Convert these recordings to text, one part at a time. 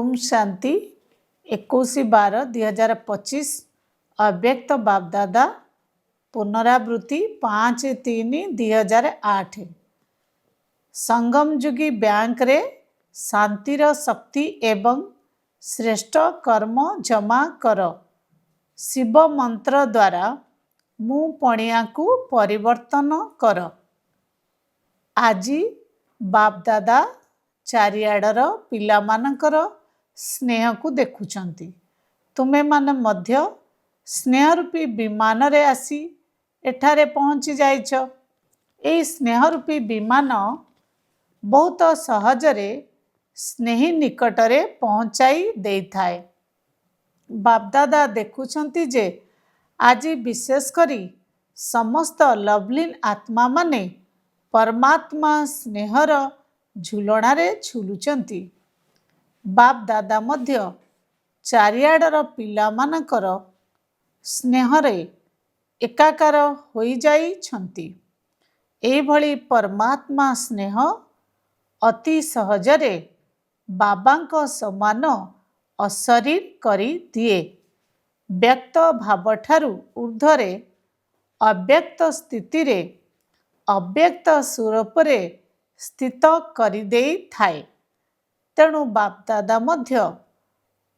ओम शांति 21/12/2025 अव्यक्त बापदादा पुनरावृत्ति 5/3/2008 संगम जुगी बैंक रे शांतिर शक्ति एवं श्रेष्ठ कर्म जमा कर शिव मंत्र द्वारा मु पणिया को परिवर्तन कर। आज बापदादा चारिआडर पिलामानकर स्नेह को देखुछंती। तुमे माने मध्य स्नेह रूपी विमान रे आसी एठारे पहुँची जाइछ। ए स्नेह रूपी विमान बहुत सहजरे स्नेही निकटरे पहुँचाई देइथाए। बापदादा देखुछंती जे आज विशेष करी समस्त लवलीन आत्मा माने परमात्मा स्नेहर झुलणारे झुलुचंती। बाप दादा मध्य चारिआडर पिलामानकर स्नेहरे एकाकार होई जाइछंती। एभली परमात्मा स्नेह अति सहजरे बाबांको समान अशरीर करी दिए। व्यक्त भावठारु ऊर्ध्वरे अव्यक्त स्थितिरे अव्यक्त स्वरूपरे स्थित करी देई थाए। तेणु बापदादा मध्य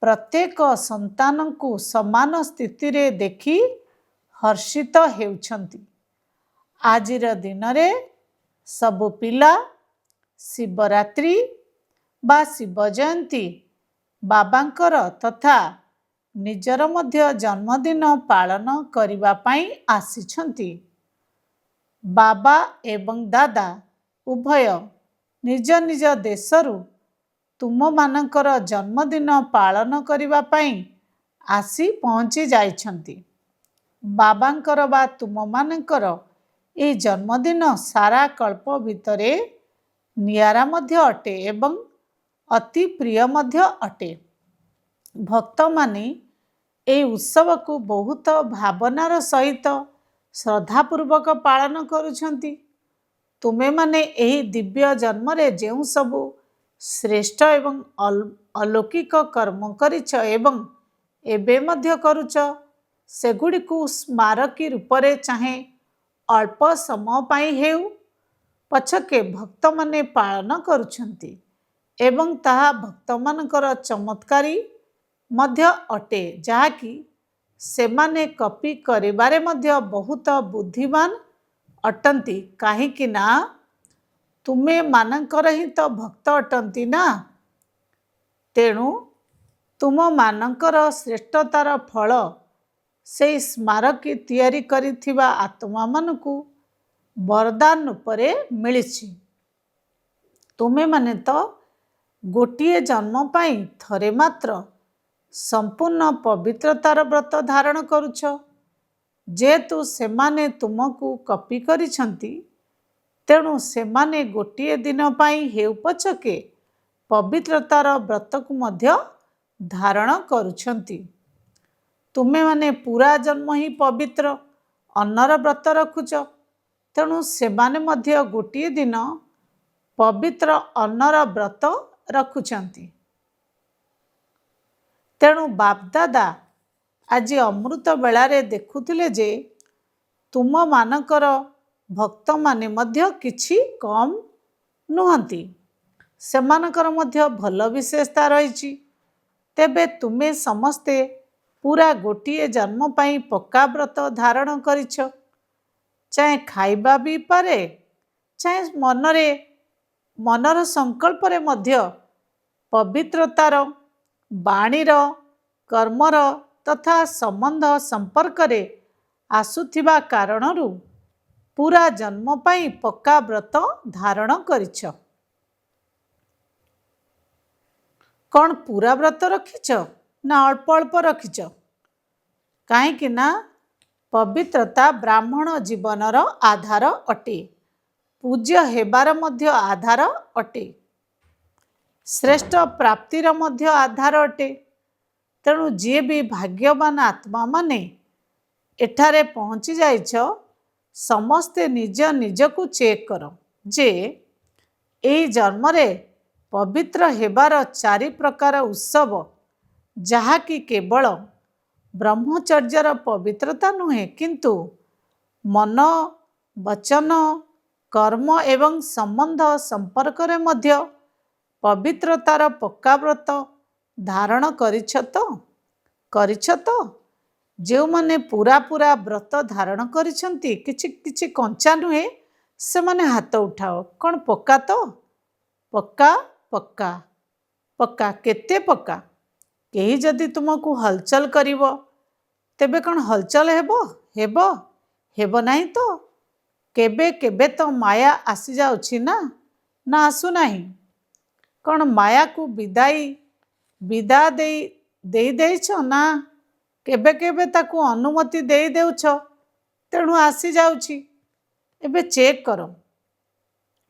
प्रत्येक संतान को समान स्थिति रे देखी हर्षित हेउछंती। आजिर दिन रे सबु पिला शिवरात्रि बा शिव जयंती बाबांकर तथा निजर मध्य जन्मदिन पालन करिबा पाई आसिछंती। बाबा एवं दादा उभय निज निज देशरु तुम मानकर जन्मदिन पालन करिबा पाई आसी पहुँची जाइछंती। बाबांकर बा तुम मानकर ए जन्मदिन सारा कल्प भितरे नियारा मध्य अटे एवं अति प्रिय मध्य अटे। भक्त माने ए उत्सव को बहुत भावनार सहित श्रद्धापूर्वक पालन करुछंती। तुमे माने एही दिव्य जन्म रे जेउ सबु श्रेष्ठ एवं अलौकिक कर्म करिछ एवं एबे मध्य करुछ सेगुडी को स्मारकी रूपरे चाहे अल्प समय पाई हेउ पछके भक्त माने पालन करुछंती एवं ताहा भक्त मानकर चमत्कारी मध्य अटे जाकी सेमाने कॉपी करिबारे मध्य बहुत बुद्धिमान अटंती। काहेकि ना तुमे मानकर ही तो भक्त अटंती ना। तेणु तुम मानकर श्रेष्ठतार फल से स्मारकी तैयारी करिथिबा आत्मा मानकु वरदान उपरे मिलिछि। तुमे माने तो गोटिए जन्म पाई थरे मात्र संपूर्ण पवित्रतार व्रत धारण करुछ। जेतु सेमाने तुमको कॉपी करिछंती तेणु सेमाने गोटिए दिन पाई हेउ पछके पवित्रतार व्रत को मध्य धारण करुछंती। तुमे माने पूरा जन्म ही पवित्र अन्नर व्रत रखुछ। तेणु सेमाने मध्य गोटिए दिन पवित्र अन्नर व्रत रखुछंती। तेणु बापदादा आज अमृत बेलारे देखुथिले जे तुम मानकर भक्त माने मध्य किछि कम नुहंती। सेमानकर मध्य भल विशेषता रहिछि। तेबे तुमे समस्ते पूरा गोटिए जन्म पाई पक्का व्रत धारण करिछ। चाहे खाइबा भी पारे चाहे मनर संकल्प रे मध्य पवित्रतार बाणीर कर्मर तथा संबंध संपर्क रे आसुथिबा कारणरू पूरा जन्म पाई पक्का व्रत धारण करिछ। कौन पूरा व्रत रखिछ ना अल्प अल्प रखिछ? काहेकि ना पवित्रता ब्राह्मण जीवनर आधार अटे। पूज्य हेबार मध्य आधार अटे। श्रेष्ठ प्राप्तिर मध्य आधार अटे। तेणु जे भी भाग्यवान आत्मा माने एठारे पहुँची जाइछ समस्ते निज निज को चेक कर जे ए जन्म रे ପବିତ୍ର ହେବାର 4 ପ୍ରକାର ଉତ୍ସବ, ଯାହାକି କେବଳ ବ୍ରହ୍ମଚର୍ଯ୍ୟର ପବିତ୍ରତା ନୁହେଁ, କିନ୍ତୁ ମନ, ବଚନ, କର୍ମ ଏବଂ ସମ୍ବନ୍ଧ ସମ୍ପର୍କରେ ମଧ୍ୟ ପବିତ୍ରତାର ପକ୍କା ବ୍ରତ ଧାରଣ କରିଛ ତ? ଯେଉଁମାନେ ପୁରା ବ୍ରତ ଧାରଣ କରିଛନ୍ତି, କିଛି କଞ୍ଚା ନୁହେଁ, ସେମାନେ ହାତ ଉଠାଅ। କ'ଣ ପକ୍କା ତ? ପକ୍କା। କେତେ ପକ୍କା? କେହି ଯଦି ତୁମକୁ ହଲଚଲ କରିବ, ତେବେ କ'ଣ ହଲଚଲ ହେବ ନାହିଁ ତ? କେବେ ତ ମାୟା ଆସିଯାଉଛି ନା ଆସୁନାହିଁ? କ'ଣ ମାୟାକୁ ବିଦା ଦେଇଛ ନା କେବେ ତାକୁ ଅନୁମତି ଦେଇଦେଉଛ, ତେଣୁ ଆସିଯାଉଛି? ଏବେ ଚେକ୍ କର,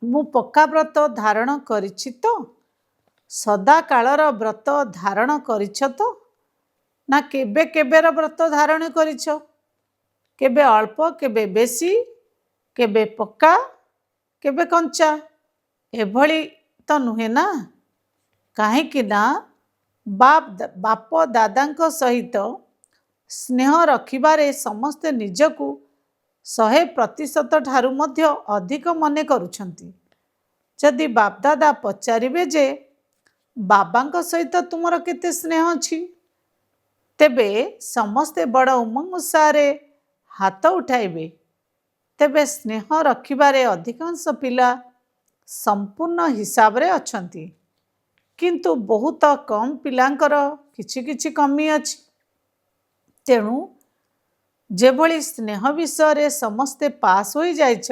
ମୁଁ ପକ୍କା ବ୍ରତ ଧାରଣ କରିଛି ତ? ସଦାକାଳର ବ୍ରତ ଧାରଣ କରିଛ ତ? ନା କେବେର ବ୍ରତ ଧାରଣ କରିଛ? କେବେ ଅଳ୍ପ, କେବେ ବେଶୀ, କେବେ ପକ୍କା, କେବେ କଞ୍ଚା? ଏଭଳି ତ ନୁହେଁ ନା? କାହିଁକି ନା ବାପ ଦାଦାଙ୍କ ସହିତ ସ୍ନେହ ରଖିବାରେ ସମସ୍ତେ ନିଜକୁ 100% ଠାରୁ ମଧ୍ୟ ଅଧିକ ମନେ କରୁଛନ୍ତି। ଯଦି ବାପଦାଦା ପଚାରିବେ ଯେ ବାବାଙ୍କ ସହିତ ତୁମର କେତେ ସ୍ନେହ ଅଛି, ତେବେ ସମସ୍ତେ ବଡ଼ ଉମଙ୍ଗ ଉତ୍ସାହରେ ହାତ ଉଠାଇବେ। ତେବେ ସ୍ନେହ ରଖିବାରେ ଅଧିକାଂଶ ପିଲା ସମ୍ପୂର୍ଣ୍ଣ ହିସାବରେ ଅଛନ୍ତି, କିନ୍ତୁ ବହୁତ କମ୍ ପିଲାଙ୍କର କିଛି କମି ଅଛି। ତେଣୁ ଯେଭଳି ସ୍ନେହ ବିଷୟରେ ସମସ୍ତେ ପାସ୍ ହୋଇଯାଇଛ,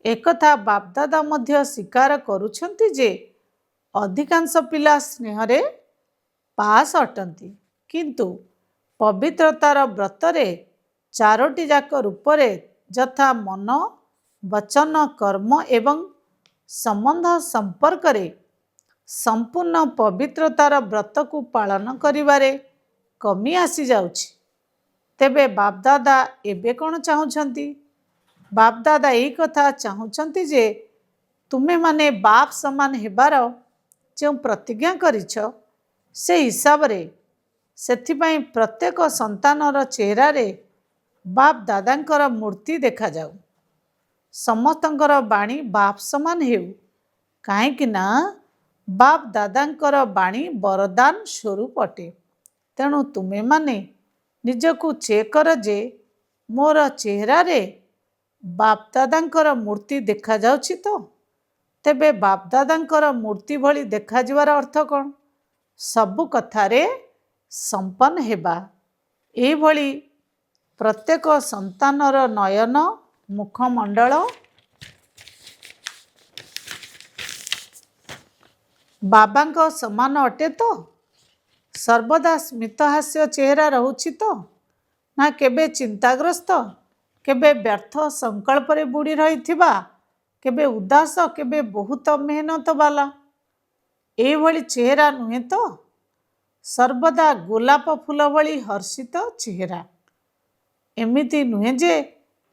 ଏକଥା ବାପଦାଦା ମଧ୍ୟ ସ୍ୱୀକାର କରୁଛନ୍ତି ଯେ ଅଧିକାଂଶ ପିଲା ସ୍ନେହରେ ପାସ୍ ଅଟନ୍ତି। କିନ୍ତୁ ପବିତ୍ରତାର ବ୍ରତରେ 4ଟି ଯାକ ରୂପରେ, ଯଥା ମନ, ବଚନ, କର୍ମ ଏବଂ ସମ୍ବନ୍ଧ ସମ୍ପର୍କରେ ସମ୍ପୂର୍ଣ୍ଣ ପବିତ୍ରତାର ବ୍ରତକୁ ପାଳନ କରିବାରେ କମି ଆସିଯାଉଛି। ତେବେ ବାପଦାଦା ଏବେ କ'ଣ ଚାହୁଁଛନ୍ତି? ବାପଦାଦା ଏହି କଥା ଚାହୁଁଛନ୍ତି ଯେ ତୁମେମାନେ ବାପ ସମାନ ହେବାର ଯେଉଁ ପ୍ରତିଜ୍ଞା କରିଛ, ସେ ହିସାବରେ ସେଥିପାଇଁ ପ୍ରତ୍ୟେକ ସନ୍ତାନର ଚେହେରାରେ ବାପ ଦାଦାଙ୍କର ମୂର୍ତ୍ତି ଦେଖାଯାଉ। ସମସ୍ତଙ୍କର ବାଣୀ ବାପ ସମାନ ହେଉ, କାହିଁକି ନା ବାପ ଦାଦାଙ୍କର ବାଣୀ ବରଦାନ ସ୍ୱରୂପ ଅଟେ। ତେଣୁ ତୁମେମାନେ ନିଜକୁ ଚେକ୍ କର ଯେ ମୋର ଚେହେରାରେ ବାପଦାଦାଙ୍କର ମୂର୍ତ୍ତି ଦେଖାଯାଉଛି ତ? ତେବେ ବାପଦାଦାଙ୍କର ମୂର୍ତ୍ତି ଭଳି ଦେଖାଯିବାର ଅର୍ଥ କ'ଣ? ସବୁ କଥାରେ ସମ୍ପନ୍ନ ହେବା। ଏହିଭଳି ପ୍ରତ୍ୟେକ ସନ୍ତାନର ନୟନ, ମୁଖମଣ୍ଡଳ ବାବାଙ୍କ ସମାନ ଅଟେ ତ? ସର୍ବଦା ସ୍ମିତହାସ୍ୟ ଚେହେରା ରହୁଛି ତ? ନା କେବେ ଚିନ୍ତାଗ୍ରସ୍ତ, କେବେ ବ୍ୟର୍ଥ ସଂକଳ୍ପରେ ବୁଡ଼ି ରହିଥିବା, କେବେ ଉଦାସ, କେବେ ବହୁତ ମେହନତ ବାଲା? ଏହିଭଳି ଚେହେରା ନୁହେଁ ତ? ସର୍ବଦା ଗୋଲାପ ଫୁଲ ଭଳି ହର୍ଷିତ ଚେହେରା। ଏମିତି ନୁହେଁ ଯେ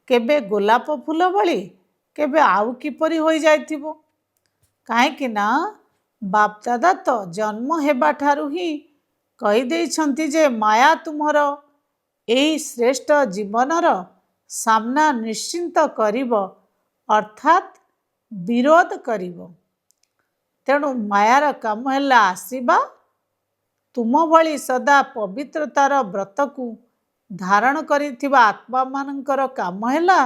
କେବେ ଗୋଲାପ ଫୁଲ ଭଳି, କେବେ ଆଉ କିପରି ହୋଇଯାଇଥିବ। କାହିଁକି ନା ବାପଦାଦା ତ ଜନ୍ମ ହେବାଠାରୁ ହିଁ କହିଦେଇଛନ୍ତି ଯେ ମାୟା ତୁମର ଏହି ଶ୍ରେଷ୍ଠ ଜୀବନର ସାମ୍ନା ନିଶ୍ଚିନ୍ତ କରିବ, ଅର୍ଥାତ୍ ବିରୋଧ କରିବ। ତେଣୁ ମାୟାର କାମ ହେଲା ଆସିବା, ତୁମ ଭଳି ସଦା ପବିତ୍ରତାର ବ୍ରତକୁ ଧାରଣ କରିଥିବା ଆତ୍ମାମାନଙ୍କର କାମ ହେଲା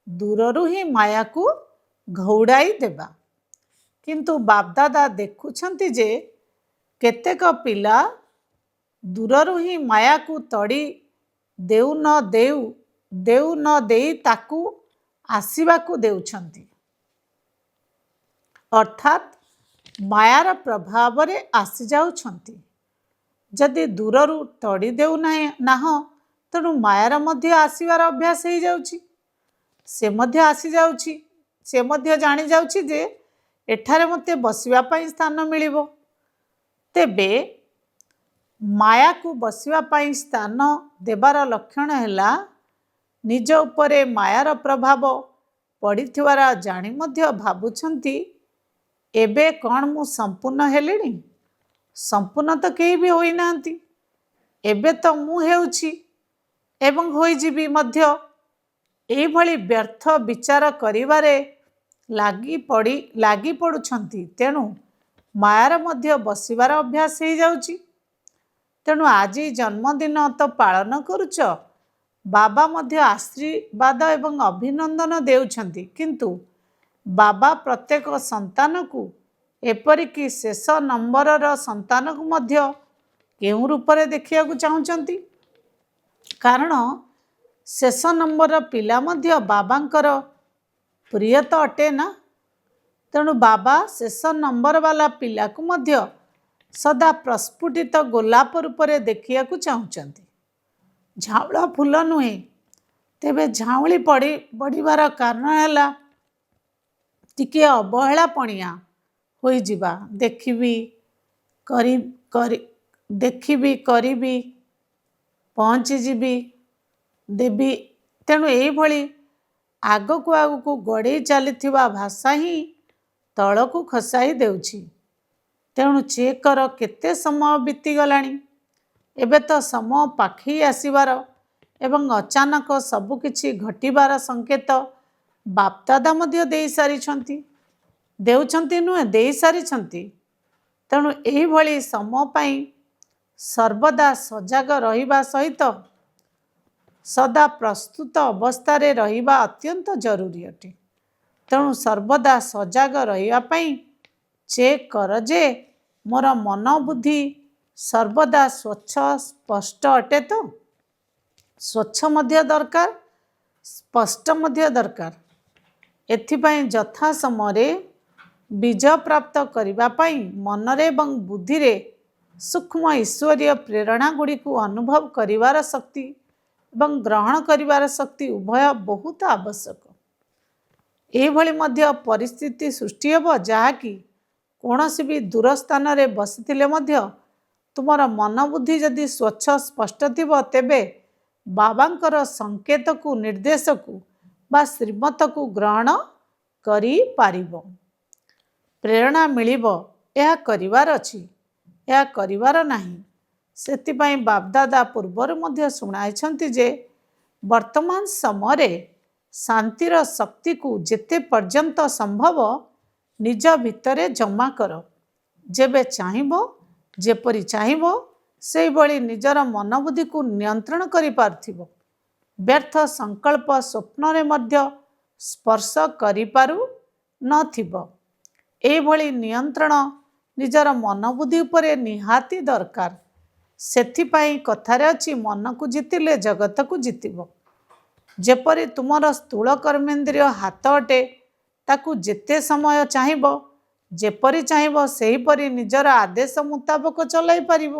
ଦୂରରୁ ହିଁ ମାୟାକୁ ଘଉଡ଼ାଇ ଦେବା। କିନ୍ତୁ ବାପଦାଦା ଦେଖୁଛନ୍ତି ଯେ କେତେକ ପିଲା ଦୂରରୁ ହିଁ ମାୟାକୁ ତଡ଼ି ଦେଉ ନ ଦେଇ ତାକୁ ଆସିବାକୁ ଦେଉଛନ୍ତି, ଅର୍ଥାତ୍ ମାୟାର ପ୍ରଭାବରେ ଆସିଯାଉଛନ୍ତି। ଯଦି ଦୂରରୁ ତଡ଼ି ଦେଉନାହଁ, ତେଣୁ ମାୟାର ମଧ୍ୟ ଆସିବାର ଅଭ୍ୟାସ ହେଇଯାଉଛି। ସେ ମଧ୍ୟ ଆସିଯାଉଛି, ସେ ମଧ୍ୟ ଜାଣିଯାଉଛି ଯେ ଏଠାରେ ମୋତେ ବସିବା ପାଇଁ ସ୍ଥାନ ମିଳିବ। ତେବେ ମାୟାକୁ ବସିବା ପାଇଁ ସ୍ଥାନ ଦେବାର ଲକ୍ଷଣ ହେଲା ନିଜ ଉପରେ ମାୟାର ପ୍ରଭାବ ପଡ଼ିଥିବାର ଜାଣି ମଧ୍ୟ ଭାବୁଛନ୍ତି ଏବେ କ'ଣ ମୁଁ ସମ୍ପୂର୍ଣ୍ଣ ହେଲିଣି? ସମ୍ପୂର୍ଣ୍ଣ ତ କେହି ବି ହୋଇନାହାନ୍ତି। ଏବେ ତ ମୁଁ ହେଉଛି ଏବଂ ହୋଇଯିବି ମଧ୍ୟ। ଏଇଭଳି ବ୍ୟର୍ଥ ବିଚାର କରିବାରେ ଲାଗି ପଡ଼ୁଛନ୍ତି। ତେଣୁ ମାୟାର ମଧ୍ୟ ବସିବାର ଅଭ୍ୟାସ ହେଇଯାଉଛି। ତେଣୁ ଆଜି ଜନ୍ମଦିନ ତ ପାଳନ କରୁଛ, ବାବା ମଧ୍ୟ ଆଶୀର୍ବାଦ ଏବଂ ଅଭିନନ୍ଦନ ଦେଉଛନ୍ତି। କିନ୍ତୁ ବାବା ପ୍ରତ୍ୟେକ ସନ୍ତାନକୁ, ଏପରିକି ଶେଷ ନମ୍ବରର ସନ୍ତାନକୁ ମଧ୍ୟ କେଉଁ ରୂପରେ ଦେଖିବାକୁ ଚାହୁଁଛନ୍ତି? କାରଣ ଶେଷ ନମ୍ବରର ପିଲା ମଧ୍ୟ ବାବାଙ୍କର ପ୍ରିୟ ତ ଅଟେ ନା। ତେଣୁ ବାବା ଶେଷ ନମ୍ବର ବାଲା ପିଲାକୁ ମଧ୍ୟ ସଦା ପ୍ରସ୍ଫୁଟିତ ଗୋଲାପ ରୂପରେ ଦେଖିବାକୁ ଚାହୁଁଛନ୍ତି। ଝାଉଁଳା ଫୁଲ ନୁହେଁ। ତେବେ ଝାଉଁଳି ପଡ଼ିବାର କାରଣ ହେଲା ଟିକିଏ ଅବହେଳା ପଣିଆ ହୋଇଯିବା। ଦେଖିବି କରିବି ପହଞ୍ଚିଯିବି ଦେବି। ତେଣୁ ଏଇଭଳି ଆଗକୁ ଗଡ଼େଇ ଚାଲିଥିବା ଭାଷା ହିଁ ତଳକୁ ଖସାଇ ଦେଉଛି। ତେଣୁ ଚେକ୍ କର କେତେ ସମୟ ବିତିଗଲାଣି। ଏବେ ତ ସମୟ ପାଖେଇ ଆସିବାର ଏବଂ ଅଚାନକ ସବୁକିଛି ଘଟିବାର ସଂକେତ ବାପଦାଦା ମଧ୍ୟ ଦେଇସାରିଛନ୍ତି। ତେଣୁ ଏହିଭଳି ସମୟ ପାଇଁ ସର୍ବଦା ସଜାଗ ରହିବା ସହିତ ସଦା ପ୍ରସ୍ତୁତ ଅବସ୍ଥାରେ ରହିବା ଅତ୍ୟନ୍ତ ଜରୁରୀ ଅଟେ। ତେଣୁ ସର୍ବଦା ସଜାଗ ରହିବା ପାଇଁ ଚେକ୍ କର ଯେ ମୋର ମନ ବୁଦ୍ଧି ସର୍ବଦା ସ୍ୱଚ୍ଛ ସ୍ପଷ୍ଟ ଅଟେ ତ? ସ୍ୱଚ୍ଛ ମଧ୍ୟ ଦରକାର, ସ୍ପଷ୍ଟ ମଧ୍ୟ ଦରକାର। ଏଥିପାଇଁ ଯଥା ସମୟରେ ବିଜୟ ପ୍ରାପ୍ତ କରିବା ପାଇଁ ମନରେ ଏବଂ ବୁଦ୍ଧିରେ ସୂକ୍ଷ୍ମ ଈଶ୍ୱରୀୟ ପ୍ରେରଣା ଗୁଡ଼ିକୁ ଅନୁଭବ କରିବାର ଶକ୍ତି ଏବଂ ଗ୍ରହଣ କରିବାର ଶକ୍ତି ଉଭୟ ବହୁତ ଆବଶ୍ୟକ। ଏହିଭଳି ମଧ୍ୟ ପରିସ୍ଥିତି ସୃଷ୍ଟି ହେବ ଯାହାକି କୌଣସି ବି ଦୂର ସ୍ଥାନରେ ବସିଥିଲେ ମଧ୍ୟ ତୁମର ମନ ବୁଦ୍ଧି ଯଦି ସ୍ୱଚ୍ଛ ସ୍ପଷ୍ଟ ଥିବ, ତେବେ ବାବାଙ୍କର ସଂକେତକୁ, ନିର୍ଦ୍ଦେଶକୁ ବା ଶ୍ରୀମତକୁ ଗ୍ରହଣ କରିପାରିବ। ପ୍ରେରଣା ମିଳିବ, ଏହା କରିବାର ଅଛି, ଏହା କରିବାର ନାହିଁ। ସେଥିପାଇଁ ବାପଦାଦା ପୂର୍ବରୁ ମଧ୍ୟ ଶୁଣାଇଛନ୍ତି ଯେ ବର୍ତ୍ତମାନ ସମୟରେ ଶାନ୍ତିର ଶକ୍ତିକୁ ଯେତେ ପର୍ଯ୍ୟନ୍ତ ସମ୍ଭବ ନିଜ ଭିତରେ ଜମା କର। ଯେବେ ଚାହିଁବ, ଯେପରି ଚାହିଁବ ସେହିଭଳି ନିଜର ମନବୁଦ୍ଧିକୁ ନିୟନ୍ତ୍ରଣ କରିପାରୁଥିବ। ବ୍ୟର୍ଥ ସଂକଳ୍ପ ସ୍ୱପ୍ନରେ ମଧ୍ୟ ସ୍ପର୍ଶ କରିପାରୁ ନଥିବ। ଏହିଭଳି ନିୟନ୍ତ୍ରଣ ନିଜର ମନବୁଦ୍ଧି ଉପରେ ନିହାତି ଦରକାର। ସେଥିପାଇଁ କଥାରେ ଅଛି, ମନକୁ ଜିତିଲେ ଜଗତକୁ ଜିତିବ। ଯେପରି ତୁମର ସ୍ଥୂଳ କର୍ମେନ୍ଦ୍ରିୟ ହାତ ଅଟେ, ତାକୁ ଯେତେ ସମୟ ଚାହିଁବ, ଯେପରି ଚାହିଁବ ସେହିପରି ନିଜର ଆଦେଶ ମୁତାବକ ଚଲାଇ ପାରିବ।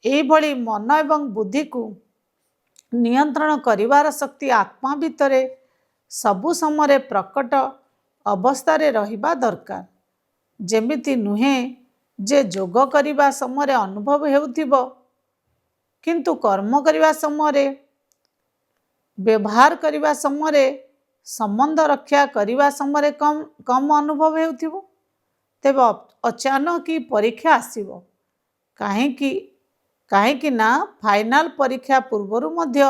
ଏହିଭଳି ମନ ଏବଂ ବୁଦ୍ଧିକୁ ନିୟନ୍ତ୍ରଣ କରିବାର ଶକ୍ତି ଆତ୍ମା ଭିତରେ ସବୁ ସମୟରେ ପ୍ରକଟ ଅବସ୍ଥାରେ ରହିବା ଦରକାର। ଯେମିତି ନୁହେଁ ଯେ ଯୋଗ କରିବା ସମୟରେ ଅନୁଭବ ହେଉଥିବ, କିନ୍ତୁ କର୍ମ କରିବା ସମୟରେ, ବ୍ୟବହାର କରିବା ସମୟରେ, ସମ୍ବନ୍ଧ ରକ୍ଷା କରିବା ସମୟରେ କମ୍ ଅନୁଭବ ହେଉଥିବ। ତେବେ ଅଚାନକ ପରୀକ୍ଷା ଆସିବ। କାହିଁକି ନା ଫାଇନାଲ ପରୀକ୍ଷା ପୂର୍ବରୁ ମଧ୍ୟ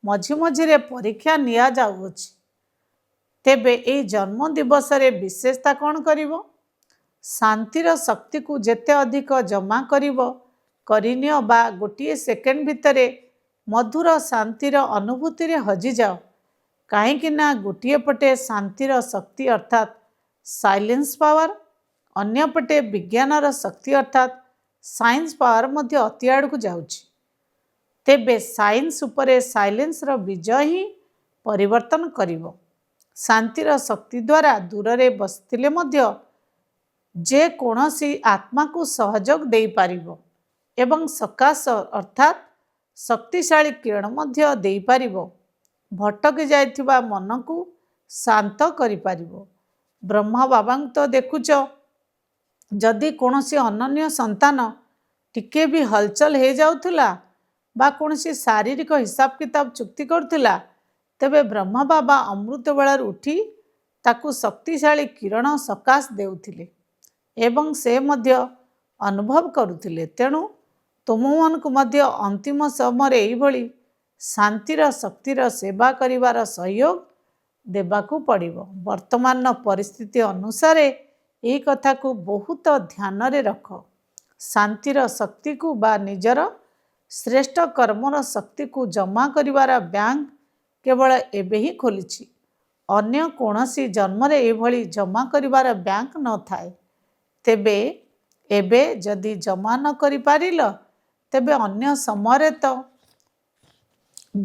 ମଝିରେ ପରୀକ୍ଷା ନିଆଯାଉଅଛି। ତେବେ ଏହି ଜନ୍ମ ଦିବସରେ ବିଶେଷତା କ'ଣ କରିବ? ଶାନ୍ତିର ଶକ୍ତିକୁ ଯେତେ ଅଧିକ ଜମା କରିନିଅ ବା ଗୋଟିଏ ସେକେଣ୍ଡ ଭିତରେ ମଧୁର ଶାନ୍ତିର ଅନୁଭୂତିରେ ହଜିଯାଅ। କାହିଁକି ନା ଗୋଟିଏ ପଟେ ଶାନ୍ତିର ଶକ୍ତି ଅର୍ଥାତ୍ ସାଇଲେନ୍ସ ପାୱାର, ଅନ୍ୟପଟେ ବିଜ୍ଞାନର ଶକ୍ତି ଅର୍ଥାତ୍ ସାଇନ୍ସ ପାୱାର ମଧ୍ୟ ଅତି ଆଡ଼କୁ ଯାଉଛି। ତେବେ ସାଇନ୍ସ ଉପରେ ସାଇଲେନ୍ସର ବିଜୟ ହିଁ ପରିବର୍ତ୍ତନ କରିବ। ଶାନ୍ତିର ଶକ୍ତି ଦ୍ୱାରା ଦୂରରେ ବସିଥିଲେ ମଧ୍ୟ ଯେ କୌଣସି ଆତ୍ମାକୁ ସହଯୋଗ ଦେଇପାରିବ ଏବଂ ସକାଶ ଅର୍ଥାତ୍ ଶକ୍ତିଶାଳୀ କିରଣ ମଧ୍ୟ ଦେଇପାରିବ। ଭଟକି ଯାଇଥିବା ମନକୁ ଶାନ୍ତ କରିପାରିବ। ବ୍ରହ୍ମା ବାବାଙ୍କୁ ତ ଦେଖୁଛ, ଯଦି କୌଣସି ଅନନ୍ୟ ସନ୍ତାନ ଟିକିଏ ବି ହଲଚଲ ହେଇଯାଉଥିଲା ବା କୌଣସି ଶାରୀରିକ ହିସାବ କିତାବ ଚୁକ୍ତି କରୁଥିଲା, ତେବେ ବ୍ରହ୍ମା ବାବା ଅମୃତ ବେଳାରୁ ଉଠି ତାକୁ ଶକ୍ତିଶାଳୀ କିରଣ ସକାଶ ଦେଉଥିଲେ ଏବଂ ସେ ମଧ୍ୟ ଅନୁଭବ କରୁଥିଲେ। ତେଣୁ ତୁମମାନଙ୍କୁ ମଧ୍ୟ ଅନ୍ତିମ ସମୟରେ ଏଇଭଳି ଶାନ୍ତିର ଶକ୍ତିର ସେବା କରିବାର ସହଯୋଗ ଦେବାକୁ ପଡ଼ିବ। ବର୍ତ୍ତମାନର ପରିସ୍ଥିତି ଅନୁସାରେ ଏହି କଥାକୁ ବହୁତ ଧ୍ୟାନରେ ରଖ। ଶାନ୍ତିର ଶକ୍ତିକୁ ବା ନିଜର ଶ୍ରେଷ୍ଠ କର୍ମର ଶକ୍ତିକୁ ଜମା କରିବାର ବ୍ୟାଙ୍କ କେବଳ ଏବେ ହିଁ ଖୋଲିଛି। ଅନ୍ୟ କୌଣସି ଜନ୍ମରେ ଏଭଳି ଜମା କରିବାର ବ୍ୟାଙ୍କ ନଥାଏ। ତେବେ ଏବେ ଯଦି ଜମା ନ କରିପାରିଲ ତେବେ ଅନ୍ୟ ସମୟରେ ତ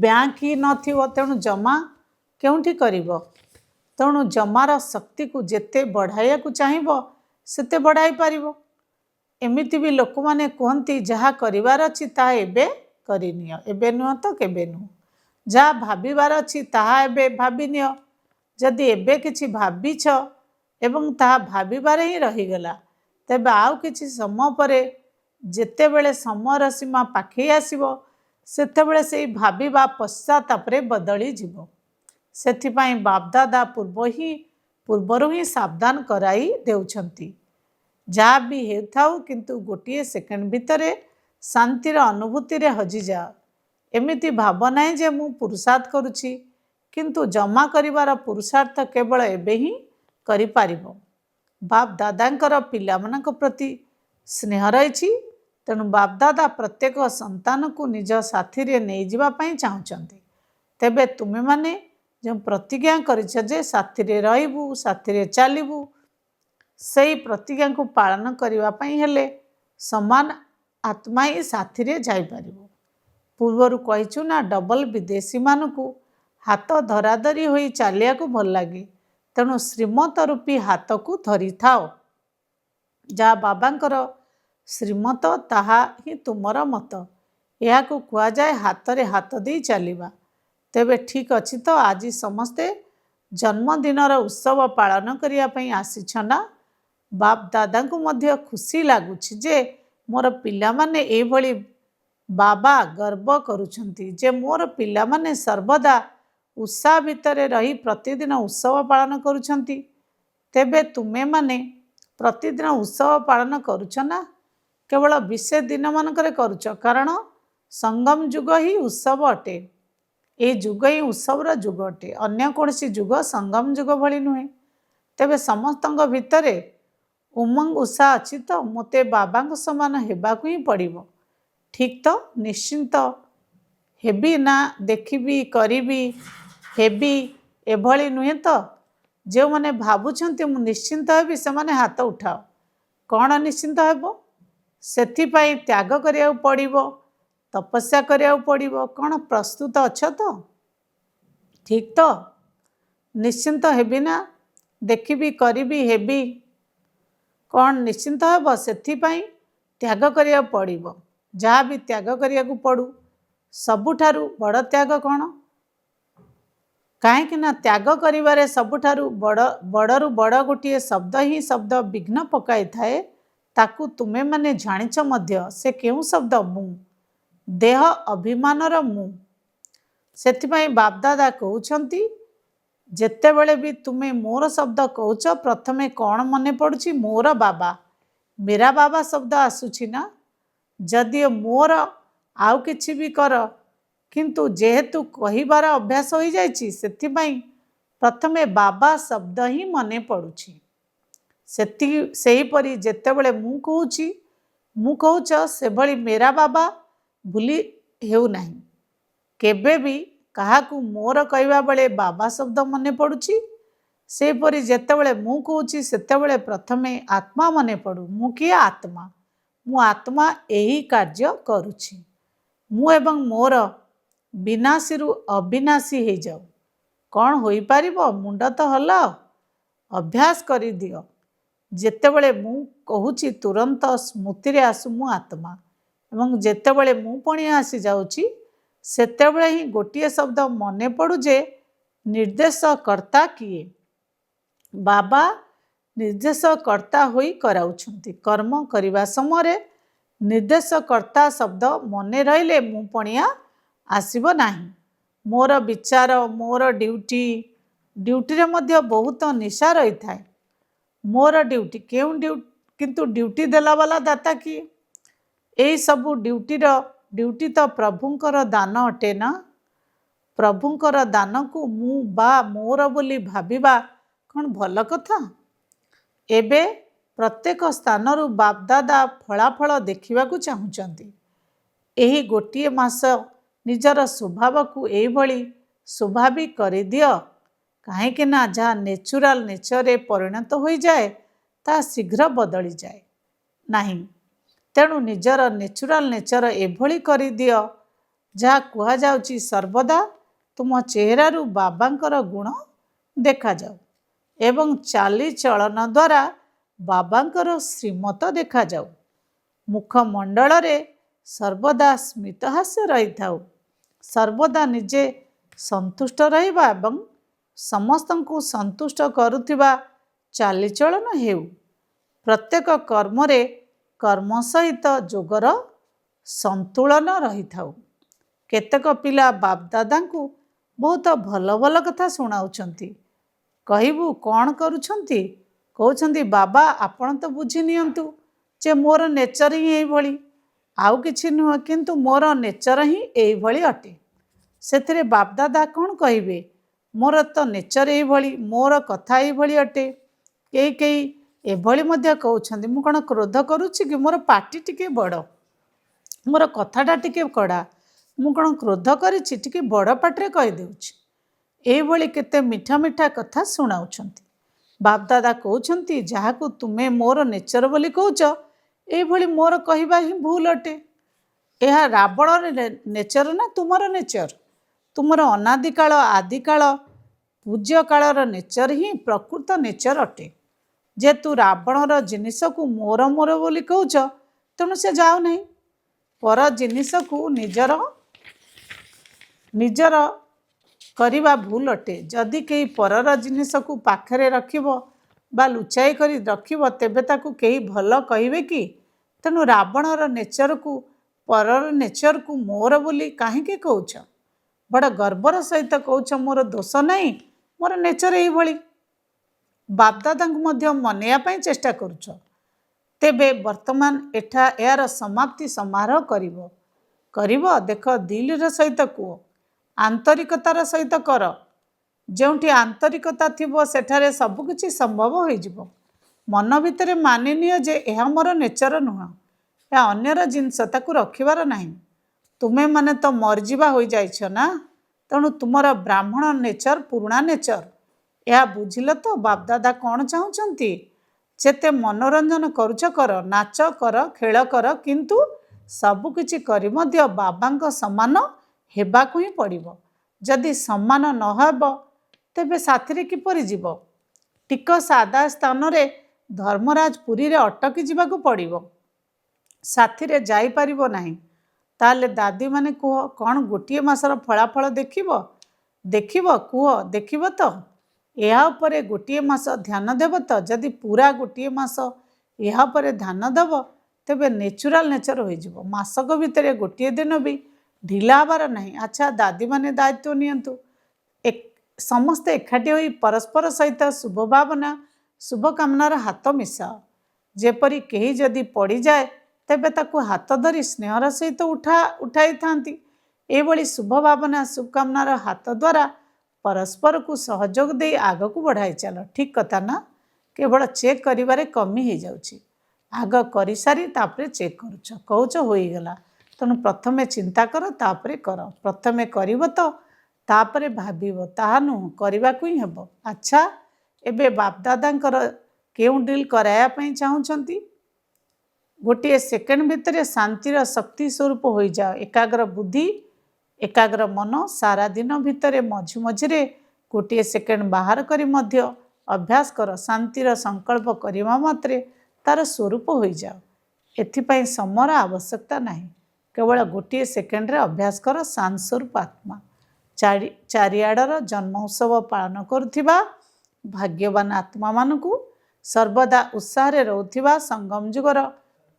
ବ୍ୟାଙ୍କ ହିଁ ନଥିବ, ତେଣୁ ଜମା କେଉଁଠି କରିବ? ତେଣୁ ଜମାର ଶକ୍ତିକୁ ଯେତେ ବଢ଼ାଇବାକୁ ଚାହିଁବ ସେତେ ବଢ଼ାଇ ପାରିବ। ଏମିତି ବି ଲୋକମାନେ କୁହନ୍ତି, ଯାହା କରିବାର ଅଛି ତାହା ଏବେ କରିନିଅ, ଏବେ ନୁହଁ ତ କେବେ ନୁହଁ। ଯାହା ଭାବିବାର ଅଛି ତାହା ଏବେ ଭାବିନିଅ। ଯଦି ଏବେ କିଛି ଭାବିଛ ଏବଂ ତାହା ଭାବିବାରେ ହିଁ ରହିଗଲା, ତେବେ ଆଉ କିଛି ସମୟ ପରେ ଯେତେବେଳେ ସମୟର ସୀମା ପାଖେଇ ଆସିବ ସେତେବେଳେ ସେଇ ଭାବିବା ପଶ୍ଚାତାପରେ ବଦଳିଯିବ। ସେଥିପାଇଁ ବାପଦାଦା ପୂର୍ବରୁ ହିଁ ସାବଧାନ କରାଇ ଦେଉଛନ୍ତି। ଯାହା ବି ହେଉଥାଉ, କିନ୍ତୁ ଗୋଟିଏ ସେକେଣ୍ଡ ଭିତରେ ଶାନ୍ତିର ଅନୁଭୂତିରେ ହଜିଯାଅ। ଏମିତି ଭାବ ନାହିଁ ଯେ ମୁଁ ପୁରୁଷାର୍ଥ କରୁଛି, କିନ୍ତୁ ଜମା କରିବାର ପୁରୁଷାର୍ଥ କେବଳ ଏବେ ହିଁ କରିପାରିବ। ବାପ ଦାଦାଙ୍କର ପିଲାମାନଙ୍କ ପ୍ରତି ସ୍ନେହ ରହିଛି, ତେଣୁ ବାପଦାଦା ପ୍ରତ୍ୟେକ ସନ୍ତାନକୁ ନିଜ ସାଥିରେ ନେଇଯିବା ପାଇଁ ଚାହୁଁଛନ୍ତି। ତେବେ ତୁମେମାନେ ଯେଉଁ ପ୍ରତିଜ୍ଞା କରିଛ ଯେ ସାଥିରେ ରହିବୁ, ସାଥିରେ ଚାଲିବୁ, ସେହି ପ୍ରତିଜ୍ଞାକୁ ପାଳନ କରିବା ପାଇଁ ହେଲେ ସମାନ ଆତ୍ମା ହିଁ ସାଥିରେ ଯାଇପାରିବ। ପୂର୍ବରୁ କହିଛୁ ନା, ଡବଲ ବିଦେଶୀମାନଙ୍କୁ ହାତ ଧରାଧରି ହୋଇ ଚାଲିବାକୁ ଭଲ ଲାଗେ। ତେଣୁ ଶ୍ରୀମତ ରୂପୀ ହାତକୁ ଧରିଥାଅ। ଯାହା ବାବାଙ୍କର ଶ୍ରୀମତ ତାହା ହିଁ ତୁମର ମତ। ଏହାକୁ କୁହାଯାଏ ହାତରେ ହାତ ଦେଇ ଚାଲିବା। ତେବେ ଠିକ୍ ଅଛି ତ, ଆଜି ସମସ୍ତେ ଜନ୍ମଦିନର ଉତ୍ସବ ପାଳନ କରିବା ପାଇଁ ଆସିଛ ନା? ବାପ ଦାଦାଙ୍କୁ ମଧ୍ୟ ଖୁସି ଲାଗୁଛି ଯେ ମୋର ପିଲାମାନେ ଏଇଭଳି ବାବା ଗର୍ବ କରୁଛନ୍ତି ଯେ ମୋର ପିଲାମାନେ ସର୍ବଦା ଉତ୍ସାହ ଭିତରେ ରହି ପ୍ରତିଦିନ ଉତ୍ସବ ପାଳନ କରୁଛନ୍ତି। ତେବେ ତୁମେମାନେ ପ୍ରତିଦିନ ଉତ୍ସବ ପାଳନ କରୁଛ ନା କେବଳ ବିଶେଷ ଦିନମାନଙ୍କରେ କରୁଛ? କାରଣ ସଙ୍ଗମ ଯୁଗ ହିଁ ଉତ୍ସବ ଅଟେ। ଏହି ଯୁଗ ହିଁ ଉତ୍ସବର ଯୁଗ ଅଟେ। ଅନ୍ୟ କୌଣସି ଯୁଗ ସଙ୍ଗମ ଯୁଗ ଭଳି ନୁହେଁ। ତେବେ ସମସ୍ତଙ୍କ ଭିତରେ ଉମଙ୍ଗ ଉତ୍ସାହ ଅଛି ତ? ମୋତେ ବାବାଙ୍କ ସମାନ ହେବାକୁ ହିଁ ପଡ଼ିବ, ଠିକ୍ ତ? ନିଶ୍ଚିନ୍ତ ହେବି ନା ଦେଖିବି, କରିବି, ହେବି, ଏଭଳି ନୁହେଁ ତ? ଯେଉଁମାନେ ଭାବୁଛନ୍ତି ମୁଁ ନିଶ୍ଚିନ୍ତ ହେବି, ସେମାନେ ହାତ ଉଠାଅ। କ'ଣ ନିଶ୍ଚିନ୍ତ ହେବ? ସେଥିପାଇଁ ତ୍ୟାଗ କରିବାକୁ ପଡ଼ିବ, ତପସ୍ୟା କରିବାକୁ ପଡ଼ିବ। କ'ଣ ପ୍ରସ୍ତୁତ ଅଛ ତ? ଠିକ୍ ତ? ନିଶ୍ଚିନ୍ତ ହେବି ନା ଦେଖିବି, କରିବି, ହେବି, କ'ଣ ନିଶ୍ଚିନ୍ତ ହେବ? ସେଥିପାଇଁ ତ୍ୟାଗ କରିବାକୁ ପଡ଼ିବ। ଯାହା ବି ତ୍ୟାଗ କରିବାକୁ ପଡ଼ୁ। ସବୁଠାରୁ ବଡ଼ ତ୍ୟାଗ କ'ଣ? କାହିଁକି ନା ତ୍ୟାଗ କରିବାରେ ସବୁଠାରୁ ବଡ଼ରୁ ବଡ଼ ଗୋଟିଏ ଶବ୍ଦ ହିଁ ଶବ୍ଦ ବିଘ୍ନ ପକାଇଥାଏ। ତାକୁ ତୁମେମାନେ ଜାଣିଛ ମଧ୍ୟ। ସେ କେଉଁ ଶବ୍ଦ? ମୁଁ। ଦେହ ଅଭିମାନର ମୁଁ। ସେଥିପାଇଁ ବାପଦାଦା କହୁଛନ୍ତି, ଯେତେବେଳେ ବି ତୁମେ ମୋର ଶବ୍ଦ କହୁଛ, ପ୍ରଥମେ କ'ଣ ମନେ ପଡ଼ୁଛି? ମୋର ବାବା, ମେରା ବାବା ଶବ୍ଦ ଆସୁଛି ନା? ଯଦିଓ ମୋର ଆଉ କିଛି ବି କର, କିନ୍ତୁ ଯେହେତୁ କହିବାର ଅଭ୍ୟାସ ହୋଇଯାଇଛି, ସେଥିପାଇଁ ପ୍ରଥମେ ବାବା ଶବ୍ଦ ହିଁ ମନେ ପଡ଼ୁଛି। ସେହିପରି ଯେତେବେଳେ ମୁଁ କହୁଛ, ସେଭଳି ମେରା ବାବା ଭୁଲି ହେଉନାହିଁ। କେବେ ବି କାହାକୁ ମୋର କହିବା ବେଳେ ବାବା ଶବ୍ଦ ମନେ ପଡ଼ୁଛି। ସେହିପରି ଯେତେବେଳେ ମୁଁ କହୁଛି, ସେତେବେଳେ ପ୍ରଥମେ ଆତ୍ମା ମନେ ପଡ଼ୁ। ମୁଁ କିଏ? ଆତ୍ମା। ମୁଁ ଆତ୍ମା ଏହି କାର୍ଯ୍ୟ କରୁଛି। ମୁଁ ଏବଂ ମୋର ବିନାଶୀରୁ ଅବିନାଶୀ ହେଇଯାଉ। କ'ଣ ହୋଇପାରିବ? ମୁଣ୍ଡ ତ ହଲାଅ, ଅଭ୍ୟାସ କରିଦିଅ। ଯେତେବେଳେ ମୁଁ କହୁଛି, ତୁରନ୍ତ ସ୍ମୃତିରେ ଆସୁ ମୁଁ ଆତ୍ମା। ଏବଂ ଯେତେବେଳେ ମୁଁ ପଣିଆ ଆସିଯାଉଛି, ସେତେବେଳେ ହିଁ ଗୋଟିଏ ଶବ୍ଦ ମନେ ପଡ଼ୁ ଯେ ନିର୍ଦ୍ଦେଶକର୍ତ୍ତା କିଏ? ବାବା ନିର୍ଦ୍ଦେଶକର୍ତ୍ତା ହୋଇ କରାଉଛନ୍ତି। କର୍ମ କରିବା ସମୟରେ ନିର୍ଦ୍ଦେଶକର୍ତ୍ତା ଶବ୍ଦ ମନେ ରହିଲେ ମୁଁ ପଣିଆ ଆସିବ ନାହିଁ। ମୋର ବିଚାର, ମୋର ଡ୍ୟୁଟି, ड्यूटी मध्य बहुत निशा रही था। मोर ड्यूटी क्यों किंतु ड्यूटी देला वाला दाता किए? यही सबू ड्यूटी तो प्रभुंकर दान अटे ना। प्रभुंकर दान को मु बा मोर बोली भाविबा कौन भल कथा? एबे प्रत्येक स्थानरू बापदादा फलाफल देखा चाहूँगी। यही गोटे मास निजर स्वभाव को यही स्वाभाविक कर दियो, कहीं ना जहाँ नेचुराल नेचर परिणत हो जाए ता शीघ्र बदली जाए नहीं। तेणु निजर नेचुराल नेचर एभली कर दियो जहाँ कह जाउची सर्वदा तुम चेहरारू बाबांकर गुण देखा जाऊ एवं चाली चलन द्वारा बाबांकर श्रीमत देखा जाऊ। मुखमंडल रे सर्वदा स्मितहास्य रही थाऊ। सर्वदा निजे संतुष्ट रहिबा एवं समस्तंकु संतुष्ट करुथिबा चालीचलन हेउ। प्रत्येक कर्म रे कर्म सहित जोगर संतुलन रही थाऊ। केतक पिला बापदादा को बहुत भल भल कथा सुनाउछंती। कहबू कौन करुछंती? कहउछंती बाबा आपण तो बुझी नियंतु जे मोर नेचर ही एई भली, आउ किछि नुह, किंतु मोर नेचर ही एई भली अटे। सेथिरे बापदादा कौन कहिबे? मोर तो नेचर एई भली, मोर कथा एई भली अटे। केई केई एभली मध्य कहउछंती मु कौन क्रोध करुछि कि मोर पाटी टिके बड़, मोर कथाटा टिके कड़ा, मु कौन क्रोध करिछि टिके बड़ पाटरे कहि देउछि। एई भली केते मिठा मिठा कथा सुनाउछंती। बापदादा कहउछंती जाहाकू तुमे मोर नेचर बोली कहउछ, एई भली मोर कहिबा ही भूल अटे। यह रावण नेचर ना तुमर नेचर? तुमर अनादिकाल आदिकाल पूज्य कालर नेचर ही प्रकृत नेचर अटे। जे तू रावणर जिनिस को मोर मोर बोली कहउछ, तेणु से जाओ नहीं। पर जिनिस को निजर निजर करिबा भूल अटे। जदि केही परर जिनिस को पाखरे रखिबो बा लुचाई करी रखिबो तेबे ताकू केही भल कहिबे कि? तेणु रावणर नेचर को परर नेचर को मोर बोली काहींके कहउछ? बड़ गर्वर सहित कहउछ मोर दोष नहीं, मोर नेचर एही भली। बापदादा को मनैया पाई चेष्टा करुछ। तेबे वर्तमान एठा यार समाप्ति समारोह करिबो। देख दिलर सहित कुह, आंतरिकतार सहित कर। जोंठी आंतरिकता थिबो सेठारे सबकिछि संभव हो जिवो। मन भितरे मानि नियो जे एहा मोर नेचर नुह, या अन्यर जिनस ताकू रखिबार नहीं। तुमे माने तो मरजिबा हो जाइछ ना, तेणु तुमर ब्राह्मण नेचर पुराणा नेचर यह बुझिल तो बापदादा कौन चाहूँगी? जेते मनोरंजन करुच कर, नाच कर, खेल कर, किंतु सबकिछि करी मध्य बाबांक समान हेबाकु ही पड़िबो। जदि समान नहब तेबे साथीरे किपरि जीव? टिक सादा स्थान रे धर्मराज पुरी रे अटकी जीवाकु पड़िबो, साथीरे जाई परिबो नाही। ताले दादी माने कुह कौन गोटे मासर फलाफल देखिबो कुह, देखिबो तो? या उपरे गोटे मास ध्यान देव तो? जदि पूरा गोटे मास या उपरे ध्यान देव तेबे नेचुराल नेचर हो जिवो। मासक भितरे गोटे दिन भी ढिला हबार नहीं। अच्छा दादी माने दायित्व नियंतु, समस्ते एकाठी होई परस्पर सहित शुभ भावना शुभकामनार हाथ मिसाओ। जेपरी केही जदि पड़ी जाए तेबे ताकू हाथ धरी स्नेहर सहित उठाई थांती। एभली शुभ भावना शुभकामनार हाथ द्वारा परस्पर को सहयोग दे आग को बढ़ाई चल। ठीक कथा ना? केवल चेक करिबारे कमी हो जाउछि। आग करि सारी तापरे चेक करूछ, कहूछ होईगला। तेणु प्रथमे चिंता कर तापरे कर। प्रथमे करिब तो तापरे भाबिब, ताहा नुह करिबाकु ही हेबो। अच्छा एबे बापदादांकर केउं डील कराया पई चाहूछंती? गोटे सेकेंड भितरे शांतिर शक्ति स्वरूप हो जाओ। एकाग्र बुद्धि एकाग्र मन सारा दिन भितरे मझी मझिरे गोटे सेकेंड बाहर करी मध्य अभ्यास कर। शांतिर संकल्प करिबा मात्रे तार स्वरूप हो जाओ। एथिपाई समर आवश्यकता नहीं। केवल गोटे सेकेंड रे अभ्यास कर शांत स्वरूप आत्मा। चारिआडर जन्म उत्सव पालन करुथिबा भाग्यवान आत्मा मानकु सर्वदा उत्साह रे रहउथिबा संगम जुगर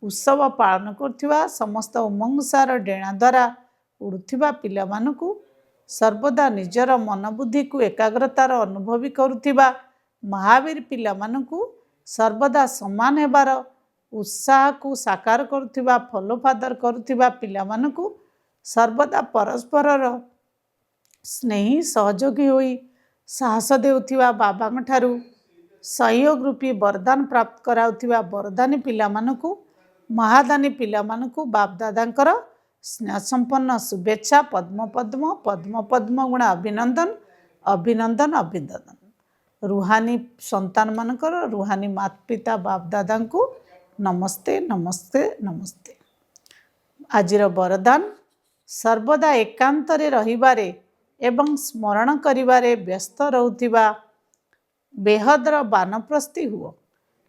उत्सव पालन करुथिबा समस्त उमंगसार डेणा द्वारा उड़ुथिबा पिला मानकु सर्वदा निजर मनबुद्धि को एकाग्रतार अनुभवी करुथिबा महावीर पिलामानंकु सर्वदा समान हेबार उत्साह को साकार करुथिबा फॉलो फादर करुथिबा पिलामानंकु सर्वदा परस्परर स्नेही सहयोगी होई साहस देउथिबा बाबांक ठारू सहयोग रूपी वरदान प्राप्त कराउथिबा वरदानी पिलामानंकु महादानी पिलामानंकु बापदादांकर स्नेह संपन्न शुभेच्छा पद्म पद्म पद्म पद्म गुण अभिनंदन अभिनंदन अभिनंदन। रुहानी संतान मानकर रुहानी माता पिता बापदादा को नमस्ते नमस्ते नमस्ते। आजिर वरदान सर्वदा एकांतरे रहिबारे एवं स्मरण करिबारे व्यस्त रहुथिबा बेहदर बानप्रस्थी हुओ।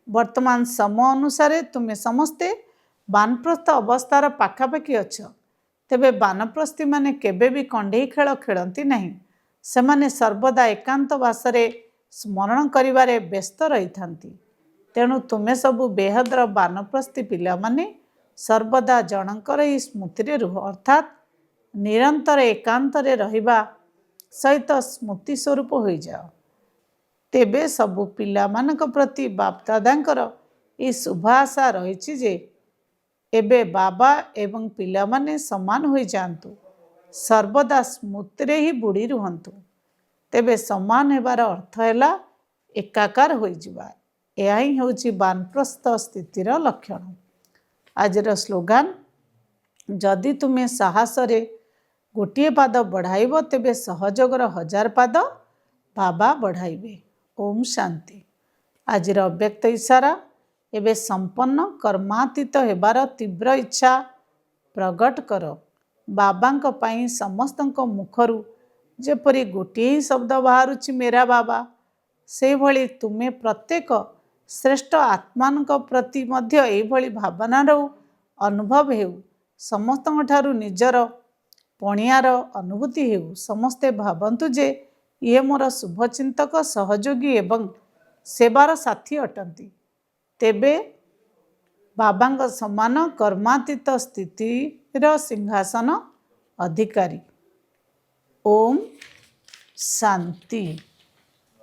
वर्तमान समय अनुसार तुमे समस्ते बानप्रस्थ अवस्थार पाखापाखि अछ। तेबे बानप्रस्थी माने केबे भी कंढेई खेल खेलती नहीं। सेमाने सर्वदा एकांत वासरे स्मरण करिबारे व्यस्त रही थांती। तेणु तुमे सबु बेहदर बानप्रस्थी पिला माने सर्वदा जनकर ही स्मृति रे रुह, अर्थात निरंतर एकांतरे रहिबा सहित स्मृति स्वरूप होई जाओ। तेबे सबु पिला मानक प्रति बापदादांकर ई शुभ आशा रही जे एबे बाबा एवं पिला माने समान होई जांतु, सर्वदा स्मृति रे ही बुड़ी रुहंतु। तेबे समान हेबार अर्थ हैला एकाकार होई जिबा। एहा ही होची बानप्रस्थ स्थितिर लक्षण। आजर स्लोगान, जदि तुमे साहस रे गोटे पाद बढ़ाइब तेबे सहयोगर 1000 पाद बाबा बढ़ाइबे। ओम शांति। आजिर अव्यक्त इशारा, एबे संपन्न कर्मातीत हेबार तीव्र इच्छा प्रकट कर। बाबांक पाई समस्तंक मुखरू जेपरि गोटे ही शब्द बाहरुछि मेरा बाबा, से भली तुमे प्रत्येक श्रेष्ठ आत्मानक प्रति मध्य एई भली भावनार अनुभव हेउ। समस्तंक ठारू निजर पणियार अनुभूति हेउ। समस्ते भावन्तु जे ये मोर शुभचिंतक सहयोगी एवं सेवार साथी अटंती। तेबे बाबांक समान कर्मातीत स्थितिर सिंहासन अधिकारी। ओम शांति।